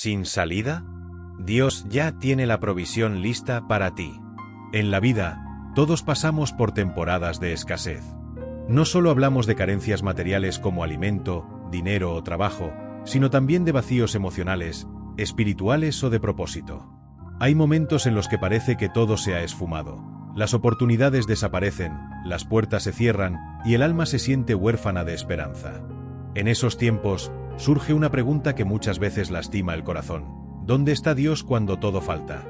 ¿Sin salida? Dios ya tiene la provisión lista para ti. En la vida, todos pasamos por temporadas de escasez. No solo hablamos de carencias materiales como alimento, dinero o trabajo, sino también de vacíos emocionales, espirituales o de propósito. Hay momentos en los que parece que todo se ha esfumado. Las oportunidades desaparecen, las puertas se cierran y el alma se siente huérfana de esperanza. En esos tiempos, surge una pregunta que muchas veces lastima el corazón. ¿Dónde está Dios cuando todo falta?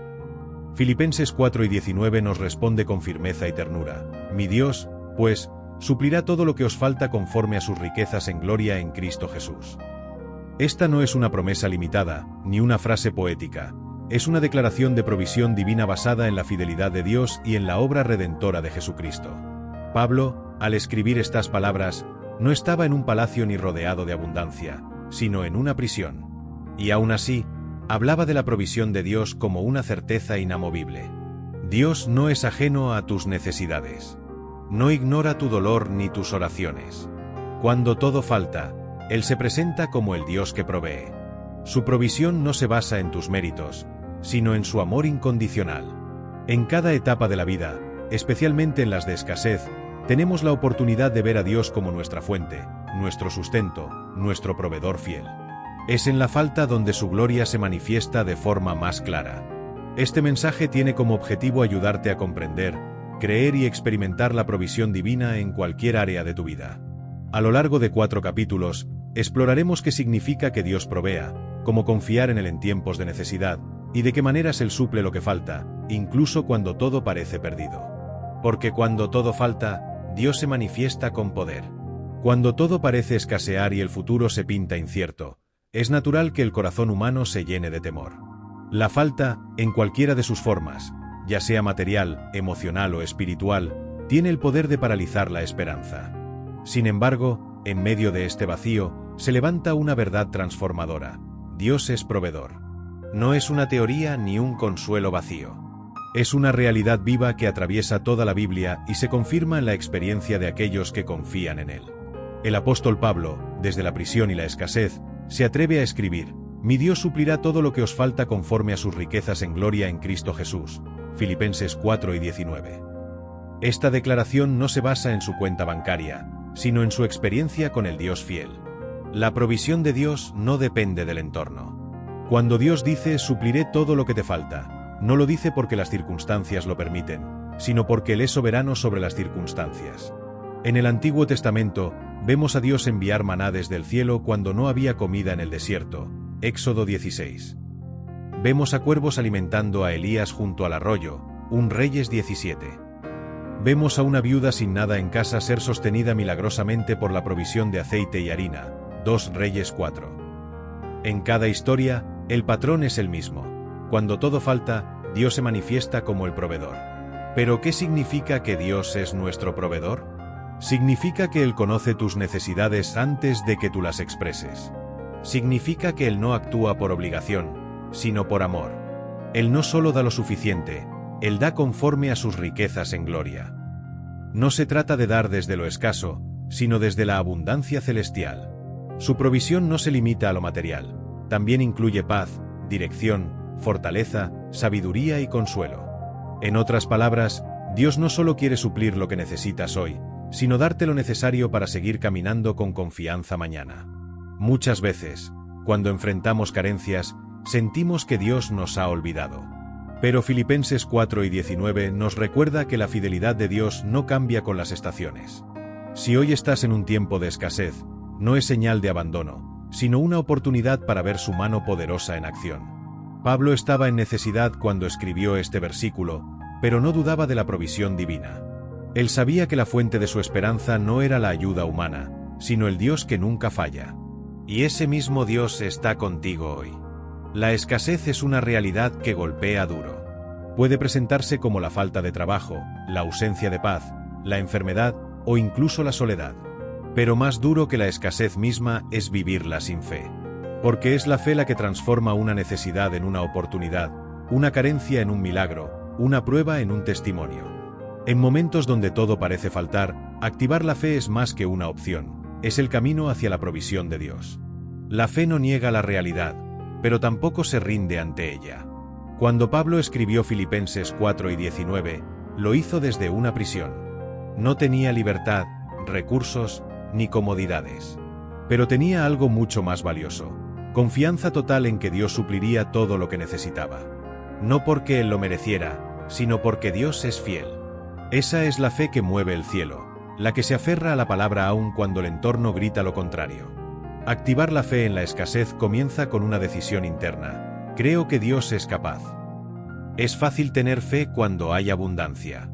Filipenses 4:19 nos responde con firmeza y ternura. Mi Dios, pues, suplirá todo lo que os falta conforme a sus riquezas en gloria en Cristo Jesús. Esta no es una promesa limitada, ni una frase poética. Es una declaración de provisión divina basada en la fidelidad de Dios y en la obra redentora de Jesucristo. Pablo, al escribir estas palabras, no estaba en un palacio ni rodeado de abundancia, sino en una prisión. Y aún así, hablaba de la provisión de Dios como una certeza inamovible. Dios no es ajeno a tus necesidades. No ignora tu dolor ni tus oraciones. Cuando todo falta, Él se presenta como el Dios que provee. Su provisión no se basa en tus méritos, sino en su amor incondicional. En cada etapa de la vida, especialmente en las de escasez, tenemos la oportunidad de ver a Dios como nuestra fuente, nuestro sustento, nuestro proveedor fiel. Es en la falta donde su gloria se manifiesta de forma más clara. Este mensaje tiene como objetivo ayudarte a comprender, creer y experimentar la provisión divina en cualquier área de tu vida. A lo largo de 4 capítulos, exploraremos qué significa que Dios provea, cómo confiar en Él en tiempos de necesidad, y de qué maneras Él suple lo que falta, incluso cuando todo parece perdido. Porque cuando todo falta, Dios se manifiesta con poder. Cuando todo parece escasear y el futuro se pinta incierto, es natural que el corazón humano se llene de temor. La falta, en cualquiera de sus formas, ya sea material, emocional o espiritual, tiene el poder de paralizar la esperanza. Sin embargo, en medio de este vacío, se levanta una verdad transformadora. Dios es proveedor. No es una teoría ni un consuelo vacío. Es una realidad viva que atraviesa toda la Biblia y se confirma en la experiencia de aquellos que confían en Él. El apóstol Pablo, desde la prisión y la escasez, se atreve a escribir: Mi Dios suplirá todo lo que os falta conforme a sus riquezas en gloria en Cristo Jesús. Filipenses 4:19. Esta declaración no se basa en su cuenta bancaria, sino en su experiencia con el Dios fiel. La provisión de Dios no depende del entorno. Cuando Dios dice supliré todo lo que te falta, no lo dice porque las circunstancias lo permiten, sino porque Él es soberano sobre las circunstancias. En el Antiguo Testamento, vemos a Dios enviar maná desde el cielo cuando no había comida en el desierto. Éxodo 16. Vemos a cuervos alimentando a Elías junto al arroyo. 1 Reyes 17. Vemos a una viuda sin nada en casa ser sostenida milagrosamente por la provisión de aceite y harina. 2 Reyes 4. En cada historia, el patrón es el mismo. Cuando todo falta, Dios se manifiesta como el proveedor. ¿Pero qué significa que Dios es nuestro proveedor? Significa que Él conoce tus necesidades antes de que tú las expreses. Significa que Él no actúa por obligación, sino por amor. Él no solo da lo suficiente, Él da conforme a sus riquezas en gloria. No se trata de dar desde lo escaso, sino desde la abundancia celestial. Su provisión no se limita a lo material, también incluye paz, dirección, fortaleza, sabiduría y consuelo. En otras palabras, Dios no solo quiere suplir lo que necesitas hoy, sino darte lo necesario para seguir caminando con confianza mañana. Muchas veces, cuando enfrentamos carencias, sentimos que Dios nos ha olvidado. Pero Filipenses 4:19 nos recuerda que la fidelidad de Dios no cambia con las estaciones. Si hoy estás en un tiempo de escasez, no es señal de abandono, sino una oportunidad para ver su mano poderosa en acción. Pablo estaba en necesidad cuando escribió este versículo, pero no dudaba de la provisión divina. Él sabía que la fuente de su esperanza no era la ayuda humana, sino el Dios que nunca falla. Y ese mismo Dios está contigo hoy. La escasez es una realidad que golpea duro. Puede presentarse como la falta de trabajo, la ausencia de paz, la enfermedad o incluso la soledad. Pero más duro que la escasez misma es vivirla sin fe. Porque es la fe la que transforma una necesidad en una oportunidad, una carencia en un milagro, una prueba en un testimonio. En momentos donde todo parece faltar, activar la fe es más que una opción, es el camino hacia la provisión de Dios. La fe no niega la realidad, pero tampoco se rinde ante ella. Cuando Pablo escribió Filipenses 4:19, lo hizo desde una prisión. No tenía libertad, recursos, ni comodidades. Pero tenía algo mucho más valioso: confianza total en que Dios supliría todo lo que necesitaba. No porque él lo mereciera, sino porque Dios es fiel. Esa es la fe que mueve el cielo, la que se aferra a la palabra aun cuando el entorno grita lo contrario. Activar la fe en la escasez comienza con una decisión interna: creo que Dios es capaz. Es fácil tener fe cuando hay abundancia.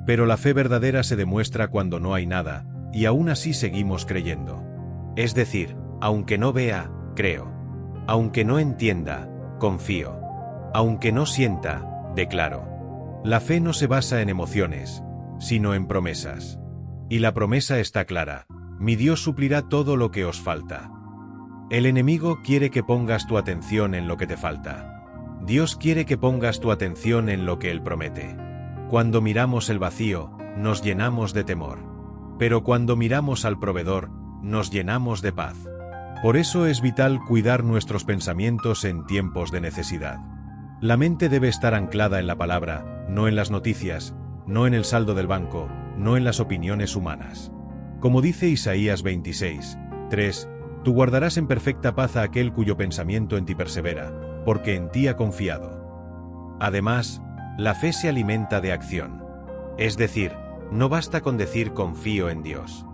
Pero la fe verdadera se demuestra cuando no hay nada, y aún así seguimos creyendo. Es decir, aunque no vea, creo. Aunque no entienda, confío. Aunque no sienta, declaro. La fe no se basa en emociones, sino en promesas. Y la promesa está clara: mi Dios suplirá todo lo que os falta. El enemigo quiere que pongas tu atención en lo que te falta. Dios quiere que pongas tu atención en lo que Él promete. Cuando miramos el vacío, nos llenamos de temor. Pero cuando miramos al proveedor, nos llenamos de paz. Por eso es vital cuidar nuestros pensamientos en tiempos de necesidad. La mente debe estar anclada en la palabra, no en las noticias, no en el saldo del banco, no en las opiniones humanas. Como dice Isaías 26:3, tú guardarás en perfecta paz a aquel cuyo pensamiento en ti persevera, porque en ti ha confiado. Además, la fe se alimenta de acción. Es decir, no basta con decir confío en Dios.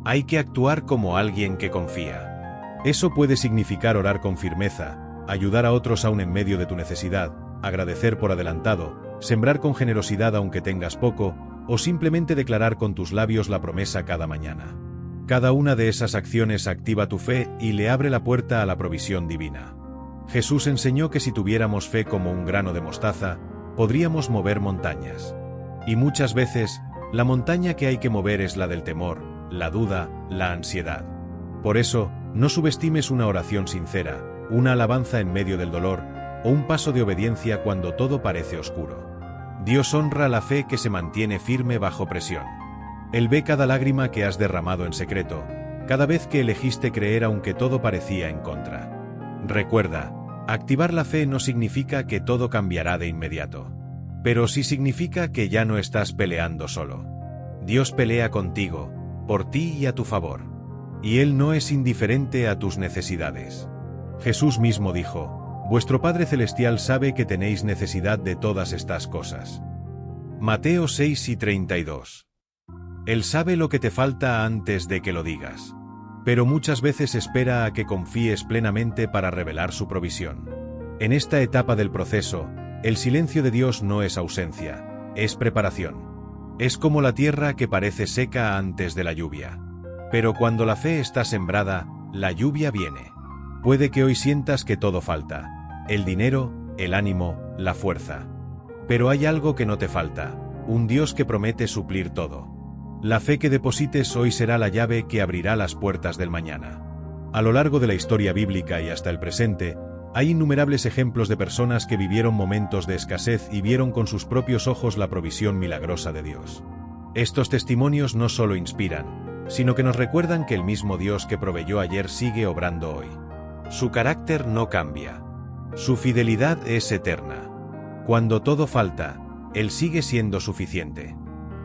Hay que actuar como alguien que confía. Eso puede significar orar con firmeza, ayudar a otros aún en medio de tu necesidad, agradecer por adelantado, sembrar con generosidad aunque tengas poco, o simplemente declarar con tus labios la promesa cada mañana. Cada una de esas acciones activa tu fe y le abre la puerta a la provisión divina. Jesús enseñó que si tuviéramos fe como un grano de mostaza, podríamos mover montañas. Y muchas veces, la montaña que hay que mover es la del temor, la duda, la ansiedad. Por eso, no subestimes una oración sincera, una alabanza en medio del dolor, o un paso de obediencia cuando todo parece oscuro. Dios honra la fe que se mantiene firme bajo presión. Él ve cada lágrima que has derramado en secreto, cada vez que elegiste creer aunque todo parecía en contra. Recuerda, activar la fe no significa que todo cambiará de inmediato. Pero sí significa que ya no estás peleando solo. Dios pelea contigo, por ti y a tu favor. Y Él no es indiferente a tus necesidades. Jesús mismo dijo: vuestro Padre Celestial sabe que tenéis necesidad de todas estas cosas. Mateo 6:32. Él sabe lo que te falta antes de que lo digas. Pero muchas veces espera a que confíes plenamente para revelar su provisión. En esta etapa del proceso, el silencio de Dios no es ausencia, es preparación. Es como la tierra que parece seca antes de la lluvia. Pero cuando la fe está sembrada, la lluvia viene. Puede que hoy sientas que todo falta: el dinero, el ánimo, la fuerza. Pero hay algo que no te falta: un Dios que promete suplir todo. La fe que deposites hoy será la llave que abrirá las puertas del mañana. A lo largo de la historia bíblica y hasta el presente, hay innumerables ejemplos de personas que vivieron momentos de escasez y vieron con sus propios ojos la provisión milagrosa de Dios. Estos testimonios no solo inspiran, sino que nos recuerdan que el mismo Dios que proveyó ayer sigue obrando hoy. Su carácter no cambia. Su fidelidad es eterna. Cuando todo falta, Él sigue siendo suficiente.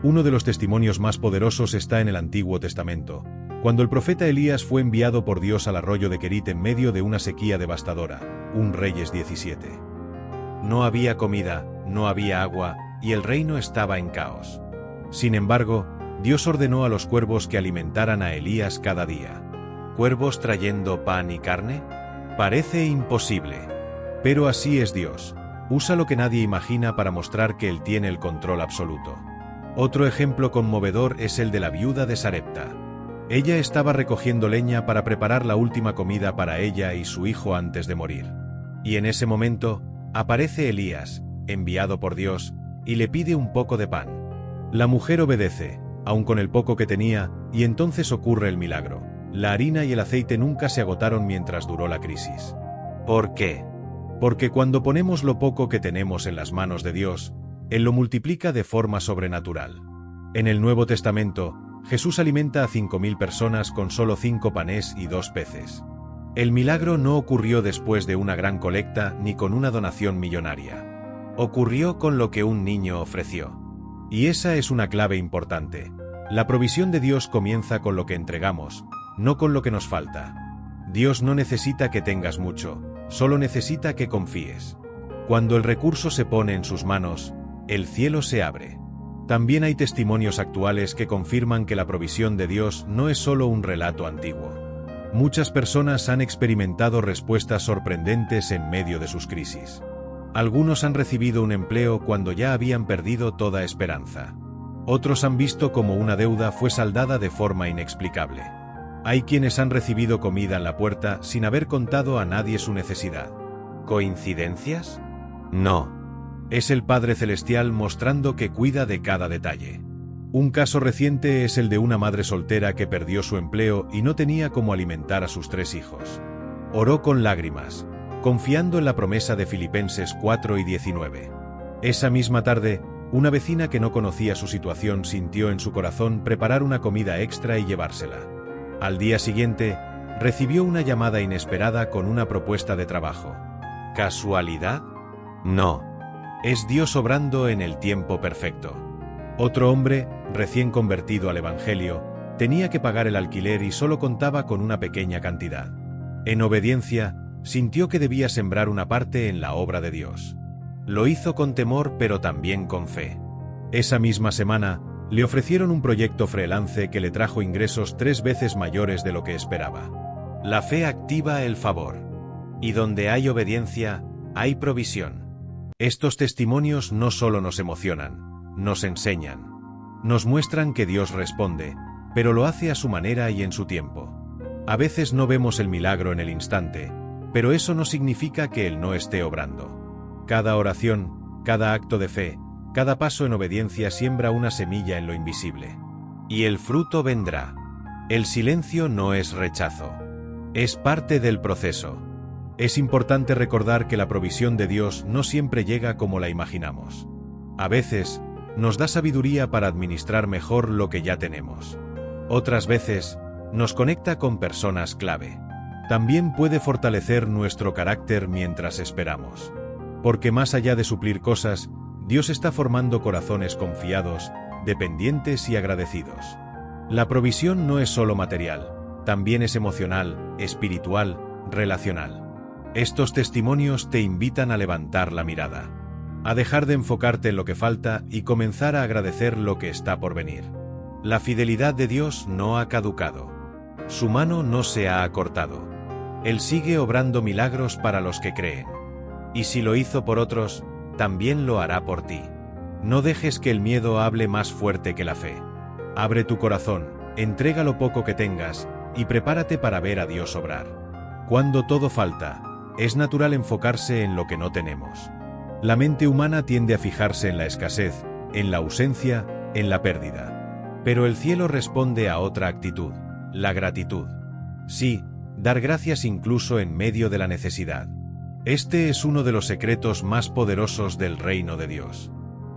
Uno de los testimonios más poderosos está en el Antiguo Testamento, cuando el profeta Elías fue enviado por Dios al arroyo de Querit en medio de una sequía devastadora, 1 Reyes 17. No había comida, no había agua, y el reino estaba en caos. Sin embargo, Dios ordenó a los cuervos que alimentaran a Elías cada día. ¿Cuervos trayendo pan y carne? Parece imposible. Pero así es Dios. Usa lo que nadie imagina para mostrar que Él tiene el control absoluto. Otro ejemplo conmovedor es el de la viuda de Sarepta. Ella estaba recogiendo leña para preparar la última comida para ella y su hijo antes de morir. Y en ese momento, aparece Elías, enviado por Dios, y le pide un poco de pan. La mujer obedece, aun con el poco que tenía, y entonces ocurre el milagro. La harina y el aceite nunca se agotaron mientras duró la crisis. ¿Por qué? Porque cuando ponemos lo poco que tenemos en las manos de Dios, Él lo multiplica de forma sobrenatural. En el Nuevo Testamento, Jesús alimenta a 5.000 personas con solo 5 panes y 2 peces. El milagro no ocurrió después de una gran colecta ni con una donación millonaria. Ocurrió con lo que un niño ofreció. Y esa es una clave importante. La provisión de Dios comienza con lo que entregamos, no con lo que nos falta. Dios no necesita que tengas mucho, solo necesita que confíes. Cuando el recurso se pone en sus manos, el cielo se abre. También hay testimonios actuales que confirman que la provisión de Dios no es solo un relato antiguo. Muchas personas han experimentado respuestas sorprendentes en medio de sus crisis. Algunos han recibido un empleo cuando ya habían perdido toda esperanza. Otros han visto cómo una deuda fue saldada de forma inexplicable. Hay quienes han recibido comida en la puerta sin haber contado a nadie su necesidad. ¿Coincidencias? No. Es el Padre Celestial mostrando que cuida de cada detalle. Un caso reciente es el de una madre soltera que perdió su empleo y no tenía cómo alimentar a sus 3 hijos. Oró con lágrimas, confiando en la promesa de Filipenses 4:19. Esa misma tarde, una vecina que no conocía su situación sintió en su corazón preparar una comida extra y llevársela. Al día siguiente, recibió una llamada inesperada con una propuesta de trabajo. ¿Casualidad? No. Es Dios obrando en el tiempo perfecto. Otro hombre, recién convertido al Evangelio, tenía que pagar el alquiler y solo contaba con una pequeña cantidad. En obediencia, sintió que debía sembrar una parte en la obra de Dios. Lo hizo con temor pero también con fe. Esa misma semana, le ofrecieron un proyecto freelance que le trajo ingresos 3 veces mayores de lo que esperaba. La fe activa el favor. Y donde hay obediencia, hay provisión. Estos testimonios no solo nos emocionan, nos enseñan. Nos muestran que Dios responde, pero lo hace a su manera y en su tiempo. A veces no vemos el milagro en el instante, pero eso no significa que Él no esté obrando. Cada oración, cada acto de fe, cada paso en obediencia siembra una semilla en lo invisible. Y el fruto vendrá. El silencio no es rechazo. Es parte del proceso. Es importante recordar que la provisión de Dios no siempre llega como la imaginamos. A veces, nos da sabiduría para administrar mejor lo que ya tenemos. Otras veces, nos conecta con personas clave. También puede fortalecer nuestro carácter mientras esperamos. Porque más allá de suplir cosas, Dios está formando corazones confiados, dependientes y agradecidos. La provisión no es solo material, también es emocional, espiritual, relacional. Estos testimonios te invitan a levantar la mirada, a dejar de enfocarte en lo que falta y comenzar a agradecer lo que está por venir. La fidelidad de Dios no ha caducado. Su mano no se ha acortado. Él sigue obrando milagros para los que creen. Y si lo hizo por otros, también lo hará por ti. No dejes que el miedo hable más fuerte que la fe. Abre tu corazón, entrega lo poco que tengas, y prepárate para ver a Dios obrar. Cuando todo falta, es natural enfocarse en lo que no tenemos. La mente humana tiende a fijarse en la escasez, en la ausencia, en la pérdida. Pero el cielo responde a otra actitud, la gratitud. Sí, dar gracias incluso en medio de la necesidad. Este es uno de los secretos más poderosos del reino de Dios.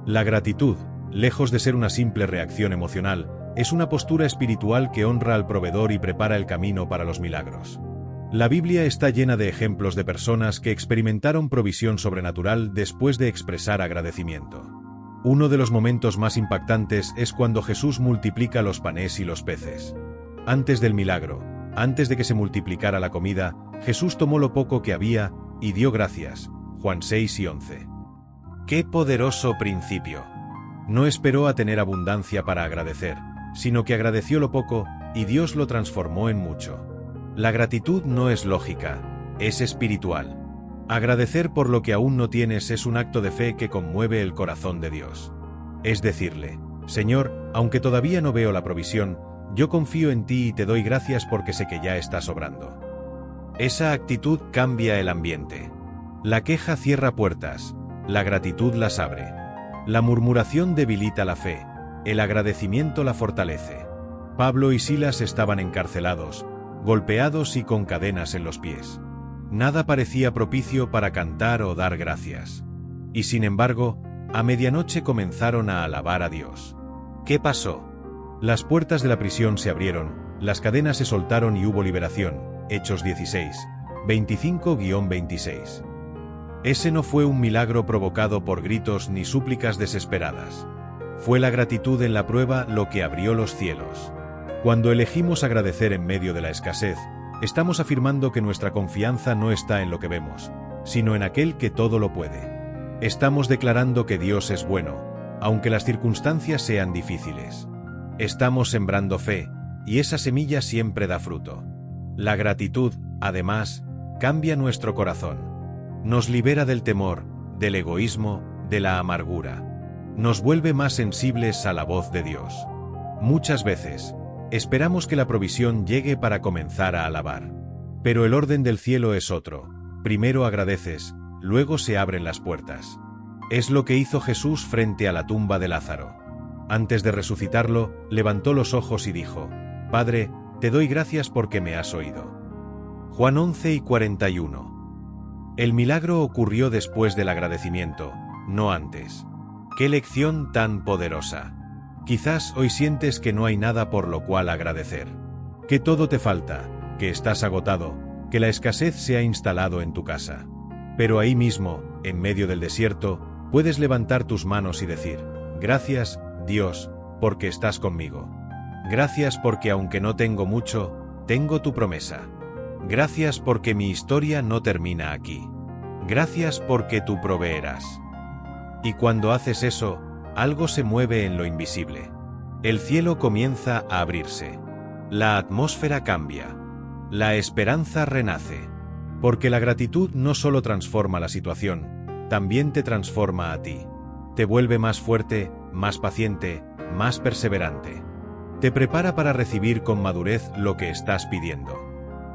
La gratitud, lejos de ser una simple reacción emocional, es una postura espiritual que honra al proveedor y prepara el camino para los milagros. La Biblia está llena de ejemplos de personas que experimentaron provisión sobrenatural después de expresar agradecimiento. Uno de los momentos más impactantes es cuando Jesús multiplica los panes y los peces. Antes del milagro, antes de que se multiplicara la comida, Jesús tomó lo poco que había y dio gracias. Juan 6:11. ¡Qué poderoso principio! No esperó a tener abundancia para agradecer, sino que agradeció lo poco y Dios lo transformó en mucho. La gratitud no es lógica, es espiritual. Agradecer por lo que aún no tienes es un acto de fe que conmueve el corazón de Dios. Es decirle, Señor, aunque todavía no veo la provisión, yo confío en ti y te doy gracias porque sé que ya estás obrando. Esa actitud cambia el ambiente. La queja cierra puertas, la gratitud las abre. La murmuración debilita la fe, el agradecimiento la fortalece. Pablo y Silas estaban encarcelados, golpeados y con cadenas en los pies. Nada parecía propicio para cantar o dar gracias. Y sin embargo, a medianoche comenzaron a alabar a Dios. ¿Qué pasó? Las puertas de la prisión se abrieron, las cadenas se soltaron y hubo liberación, Hechos 16, 25-26. Ese no fue un milagro provocado por gritos ni súplicas desesperadas. Fue la gratitud en la prueba lo que abrió los cielos. Cuando elegimos agradecer en medio de la escasez, estamos afirmando que nuestra confianza no está en lo que vemos, sino en aquel que todo lo puede. Estamos declarando que Dios es bueno, aunque las circunstancias sean difíciles. Estamos sembrando fe, y esa semilla siempre da fruto. La gratitud, además, cambia nuestro corazón. Nos libera del temor, del egoísmo, de la amargura. Nos vuelve más sensibles a la voz de Dios. Muchas veces, esperamos que la provisión llegue para comenzar a alabar. Pero el orden del cielo es otro. Primero agradeces, luego se abren las puertas. Es lo que hizo Jesús frente a la tumba de Lázaro. Antes de resucitarlo, levantó los ojos y dijo: Padre, te doy gracias porque me has oído. Juan 11:41. El milagro ocurrió después del agradecimiento, no antes. ¡Qué lección tan poderosa! Quizás hoy sientes que no hay nada por lo cual agradecer. Que todo te falta, que estás agotado, que la escasez se ha instalado en tu casa. Pero ahí mismo, en medio del desierto, puedes levantar tus manos y decir: Gracias, Dios, porque estás conmigo. Gracias porque aunque no tengo mucho, tengo tu promesa. Gracias porque mi historia no termina aquí. Gracias porque tú proveerás. Y cuando haces eso, algo se mueve en lo invisible. El cielo comienza a abrirse. La atmósfera cambia. La esperanza renace. Porque la gratitud no solo transforma la situación, también te transforma a ti. Te vuelve más fuerte, más paciente, más perseverante. Te prepara para recibir con madurez lo que estás pidiendo.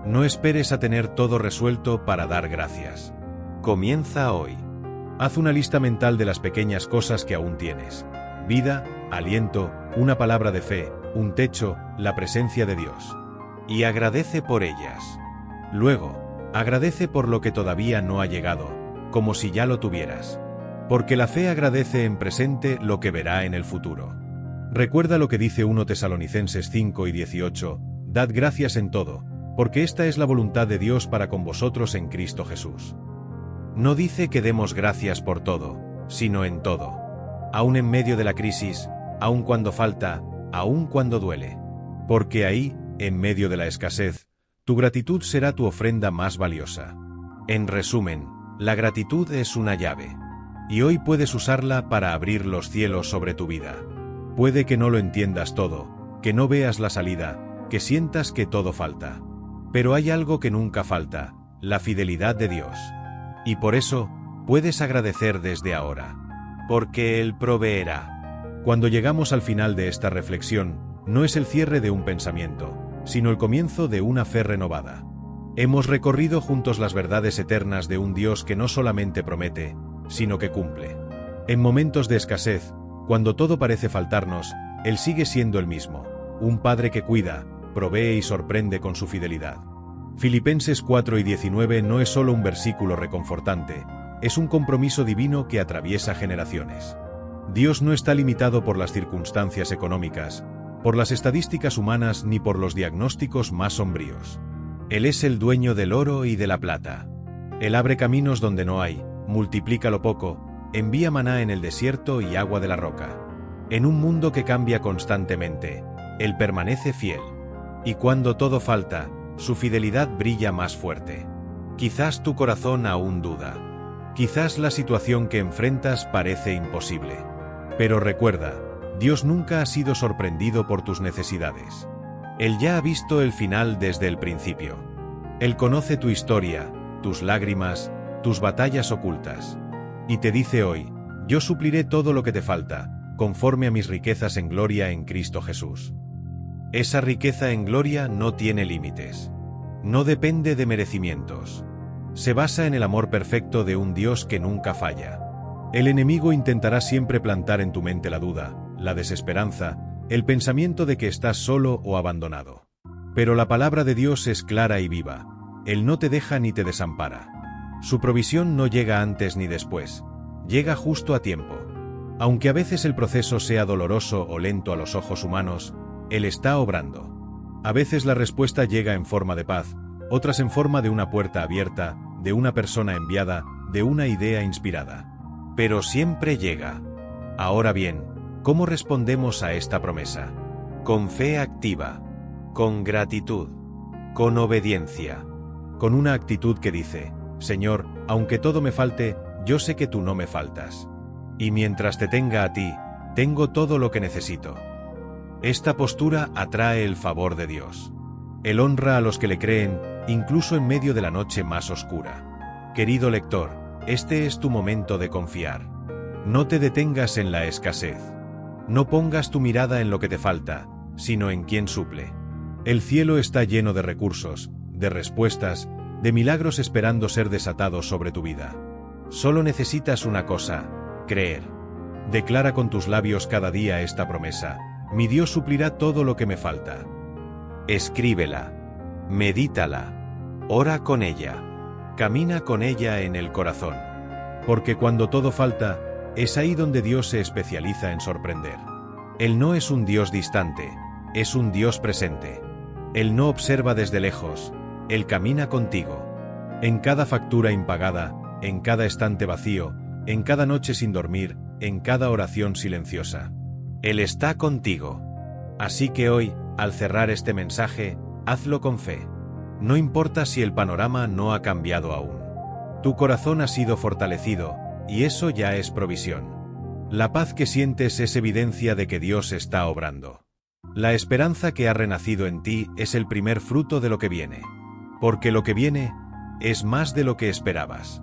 No esperes a tener todo resuelto para dar gracias. Comienza hoy. Haz una lista mental de las pequeñas cosas que aún tienes. Vida, aliento, una palabra de fe, un techo, la presencia de Dios. Y agradece por ellas. Luego, agradece por lo que todavía no ha llegado, como si ya lo tuvieras. Porque la fe agradece en presente lo que verá en el futuro. Recuerda lo que dice 1 Tesalonicenses 5:18, dad gracias en todo, porque esta es la voluntad de Dios para con vosotros en Cristo Jesús. No dice que demos gracias por todo, sino en todo. Aún en medio de la crisis, aún cuando falta, aún cuando duele. Porque ahí, en medio de la escasez, tu gratitud será tu ofrenda más valiosa. En resumen, la gratitud es una llave. Y hoy puedes usarla para abrir los cielos sobre tu vida. Puede que no lo entiendas todo, que no veas la salida, que sientas que todo falta. Pero hay algo que nunca falta, la fidelidad de Dios. Y por eso, puedes agradecer desde ahora. Porque Él proveerá. Cuando llegamos al final de esta reflexión, no es el cierre de un pensamiento, sino el comienzo de una fe renovada. Hemos recorrido juntos las verdades eternas de un Dios que no solamente promete, sino que cumple. En momentos de escasez, cuando todo parece faltarnos, Él sigue siendo el mismo, un Padre que cuida, provee y sorprende con su fidelidad. Filipenses 4:19 no es solo un versículo reconfortante, es un compromiso divino que atraviesa generaciones. Dios no está limitado por las circunstancias económicas, por las estadísticas humanas ni por los diagnósticos más sombríos. Él es el dueño del oro y de la plata. Él abre caminos donde no hay, multiplica lo poco, envía maná en el desierto y agua de la roca. En un mundo que cambia constantemente, Él permanece fiel. Y cuando todo falta, su fidelidad brilla más fuerte. Quizás tu corazón aún duda. Quizás la situación que enfrentas parece imposible. Pero recuerda, Dios nunca ha sido sorprendido por tus necesidades. Él ya ha visto el final desde el principio. Él conoce tu historia, tus lágrimas, tus batallas ocultas. Y te dice hoy: yo supliré todo lo que te falta, conforme a mis riquezas en gloria en Cristo Jesús. Esa riqueza en gloria no tiene límites. No depende de merecimientos. Se basa en el amor perfecto de un Dios que nunca falla. El enemigo intentará siempre plantar en tu mente la duda, la desesperanza, el pensamiento de que estás solo o abandonado. Pero la palabra de Dios es clara y viva. Él no te deja ni te desampara. Su provisión no llega antes ni después, llega justo a tiempo. Aunque a veces el proceso sea doloroso o lento a los ojos humanos, Él está obrando. A veces la respuesta llega en forma de paz, otras en forma de una puerta abierta, de una persona enviada, de una idea inspirada. Pero siempre llega. Ahora bien, ¿cómo respondemos a esta promesa? Con fe activa, con gratitud, con obediencia, con una actitud que dice: Señor, aunque todo me falte, yo sé que tú no me faltas. Y mientras te tenga a ti, tengo todo lo que necesito. Esta postura atrae el favor de Dios. Él honra a los que le creen, incluso en medio de la noche más oscura. Querido lector, este es tu momento de confiar. No te detengas en la escasez. No pongas tu mirada en lo que te falta, sino en quien suple. El cielo está lleno de recursos, de respuestas, de milagros esperando ser desatados sobre tu vida. Solo necesitas una cosa: creer. Declara con tus labios cada día esta promesa: mi Dios suplirá todo lo que me falta. Escríbela, medítala, ora con ella, camina con ella en el corazón. Porque cuando todo falta, es ahí donde Dios se especializa en sorprender. Él no es un Dios distante, es un Dios presente. Él no observa desde lejos, Él camina contigo. En cada factura impagada, en cada estante vacío, en cada noche sin dormir, en cada oración silenciosa. Él está contigo. Así que hoy, al cerrar este mensaje, hazlo con fe. No importa si el panorama no ha cambiado aún. Tu corazón ha sido fortalecido, y eso ya es provisión. La paz que sientes es evidencia de que Dios está obrando. La esperanza que ha renacido en ti es el primer fruto de lo que viene. Porque lo que viene es más de lo que esperabas.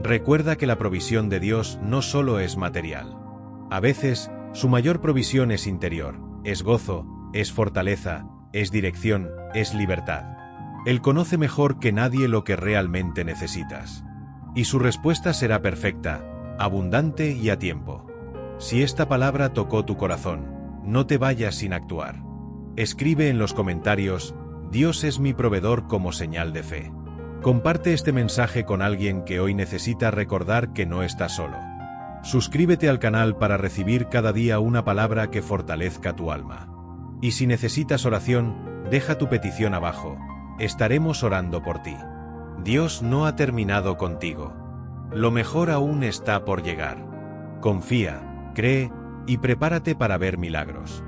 Recuerda que la provisión de Dios no solo es material. A veces, su mayor provisión es interior, es gozo, es fortaleza, es dirección, es libertad. Él conoce mejor que nadie lo que realmente necesitas. Y su respuesta será perfecta, abundante y a tiempo. Si esta palabra tocó tu corazón, no te vayas sin actuar. Escribe en los comentarios: Dios es mi proveedor, como señal de fe. Comparte este mensaje con alguien que hoy necesita recordar que no está solo. Suscríbete al canal para recibir cada día una palabra que fortalezca tu alma. Y si necesitas oración, deja tu petición abajo. Estaremos orando por ti. Dios no ha terminado contigo. Lo mejor aún está por llegar. Confía, cree y prepárate para ver milagros.